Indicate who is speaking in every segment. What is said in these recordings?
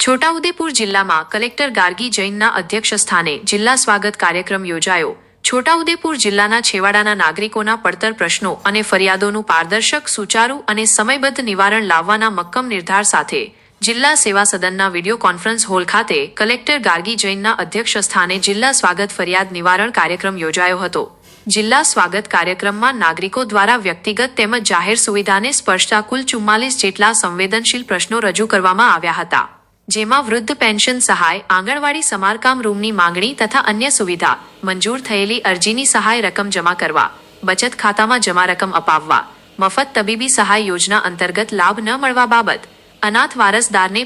Speaker 1: છોટાઉદેપુર જિલ્લામાં કલેક્ટર ગાર્ગી જૈનના અધ્યક્ષસ્થાને જિલ્લા સ્વાગત કાર્યક્રમ યોજાયો। છોટાઉદેપુર જિલ્લાના છેવાડાના નાગરિકોના પડતર પ્રશ્નો અને ફરિયાદોનું પારદર્શક, સુચારુ અને સમયબદ્ધ નિવારણ લાવવાના મક્કમ નિર્ધાર સાથે જિલ્લા સેવા સદનના વિડીયો કોન્ફરન્સ હોલ ખાતે કલેક્ટર ગાર્ગી જૈનના અધ્યક્ષસ્થાને જિલ્લા સ્વાગત ફરિયાદ નિવારણ કાર્યક્રમ યોજાયો હતો। જિલ્લા સ્વાગત કાર્યક્રમમાં નાગરિકો દ્વારા વ્યક્તિગત તેમજ જાહેર સુવિધાને સ્પર્શતા કુલ 44 જેટલા સંવેદનશીલ પ્રશ્નો રજૂ કરવામાં આવ્યા હતા, જેમાં વૃદ્ધ પેન્શન સહાય, આંગણવાડી સમારકામ રૂમની માંગણી તથા અન્ય સુવિધા, મંજૂર થયેલી અરજીની સહાય રકમ જમા કરવા, બચત ખાતામાં જમા રકમ અપાવવા, મફત તબીબી સહાય યોજના અંતર્ગત લાભ ન મળવા બાબત, અનાથ વારસદારને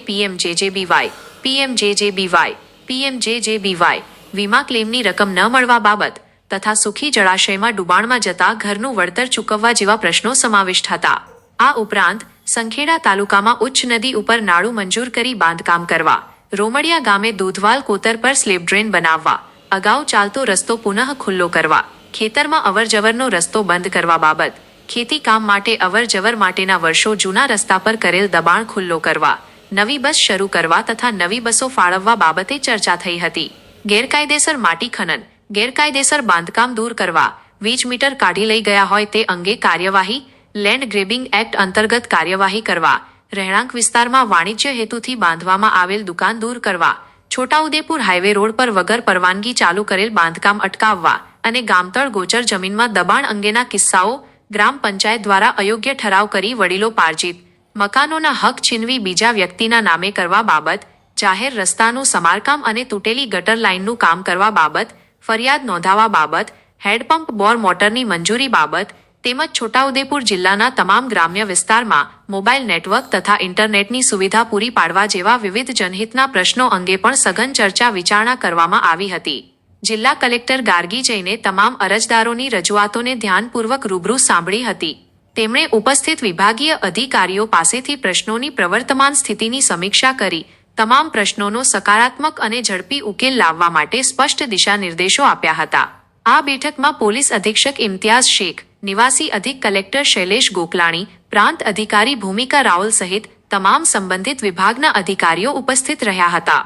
Speaker 1: પીએમજેજેબીવાય વીમા ક્લેમની રકમ ન મળવા બાબત તથા સુખી જળાશયમાં ડૂબાણમાં જતા ઘરનું વળતર ચૂકવવા જેવા પ્રશ્નો સમાવિષ્ટ હતા। આ ઉપરાંત સંખેડા તાલુકામાં ઉચ્ચ નદી ઉપર નાળું મંજૂર કરી બાંધકામ કરવા, રોમડિયા ગામે દૂધવાલ કોતર પર સ્લેબ ડ્રેન બનાવવા, અગાઉ ચાલતો રસ્તો પુનઃ ખુલ્લો કરવા, ખેતરમાં અવરજવરનો રસ્તો બંધ કરવા બાબત, ખેતી કામ માટે અવરજવર માટેના વર્ષો જૂના રસ્તા પર કરેલ દબાણ ખુલ્લો કરવા, નવી બસ શરૂ કરવા તથા નવી બસો ફાળવવા બાબતે ચર્ચા થઈ હતી। ગેરકાયદેસર માટી ખનન, ગેરકાયદેસર બાંધકામ દૂર કરવા, વીજ મીટર કાઢી લઈ ગયા હોય તે અંગે કાર્યવાહી, લેન્ડ ગ્રેબિંગ એક્ટ અંતર્ગત કાર્યવાહી કરવા, રહેણાંક વિસ્તારમાં વાણિજ્ય હેતુથી બાંધવામાં આવેલ દુકાન દૂર કરવા, છોટાઉદેપુર હાઈવે રોડ પર વગર પરવાનગી ચાલુ કરેલ બાંધકામ અટકાવવા અને ગામતળ ગોચર જમીનમાં દબાણ અંગેના કિસ્સાઓ ગ્રામ પંચાયત દ્વારા અયોગ્ય ઠરાવ કરી વડીલો પાર્જિત મકાનોના હક છીનવી બીજા વ્યક્તિના નામે કરવા બાબત, જાહેર રસ્તાનું સમારકામ અને તૂટેલી ગટર લાઇનનું કામ કરવા બાબત, ફરિયાદ નોંધાવવા બાબત, હેડપંપ બોર મોટરની મંજૂરી બાબત તેમજ છોટાઉદેપુર જિલ્લાના તમામ ગ્રામ્ય વિસ્તારમાં મોબાઈલ નેટવર્ક તથા ઇન્ટરનેટની સુવિધા પૂરી પાડવા જેવા વિવિધ જનહિતના પ્રશ્નો અંગે પણ સઘન ચર્ચા વિચારણા કરવામાં આવી હતી। જિલ્લા કલેક્ટર ગાર્ગી જૈને તમામ અરજદારોની રજૂઆતોને ધ્યાનપૂર્વક રૂબરૂ સાંભળી હતી। તેમણે ઉપસ્થિત વિભાગીય અધિકારીઓ પાસેથી પ્રશ્નોની પ્રવર્તમાન સ્થિતિની સમીક્ષા કરી તમામ પ્રશ્નોનો સકારાત્મક અને ઝડપી ઉકેલ લાવવા માટે સ્પષ્ટ દિશા નિર્દેશો આપ્યા હતા। આ બેઠકમાં પોલીસ અધિક્ષક ઇમ્તિયાઝ શેખ, નિવાસી અધિક કલેક્ટર શૈલેષ ગોકલાણી, પ્રાંત અધિકારી ભૂમિકા રાઓલ સહિત તમામ સંબંધિત વિભાગના અધિકારીઓ ઉપસ્થિત રહ્યા હતા।